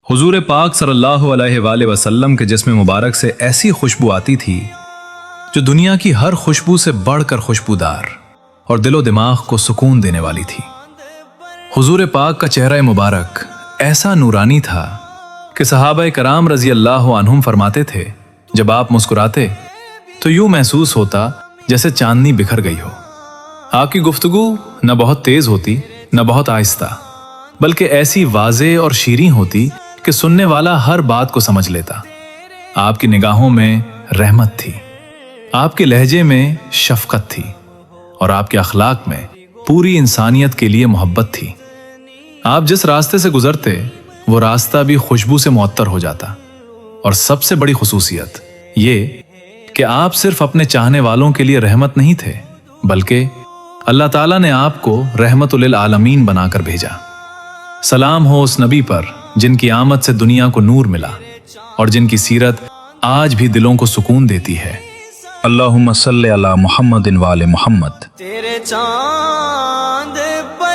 हुजूर पाक सल्लल्लाहु अलैहि वसल्लम के जिस्म मुबारक से ऐसी खुशबू आती थी जो दुनिया की हर खुशबू से बढ़कर खुशबूदार और दिलो दिमाग को सुकून देने वाली थी। हुजूर पाक का चेहरा मुबारक ऐसा नूरानी था कि सहाबा कराम रजी अल्लाह अन्हुम फरमाते थे, जब आप मुस्कुराते तो यूं महसूस होता जैसे चांदनी बिखर गई हो। आपकी गुफ्तगू न बहुत तेज होती न बहुत आहिस्ता, बल्कि ऐसी वाज़े और शीरीं होती कि सुनने वाला हर बात को समझ लेता। आपकी निगाहों में रहमत थी, आपके लहजे में शफकत थी और आपके अखलाक में पूरी इंसानियत के लिए मोहब्बत थी। आप जिस रास्ते से गुजरते वो रास्ता भी खुशबू से मुअत्तर हो जाता। और सबसे बड़ी खुसूसियत ये कि आप सिर्फ अपने चाहने वालों के लिए रहमत नहीं थे, बल्कि अल्लाह ताला ने आपको रहमतुल आलमीन बनाकर भेजा। सलाम हो उस नबी पर जिनकी आमद से दुनिया को नूर मिला और जिनकी सीरत आज भी दिलों को सुकून देती है। अल्लाहुम्मा सल्ली अला मुहम्मदिन व आले मुहम्मद। तेरे चांद पर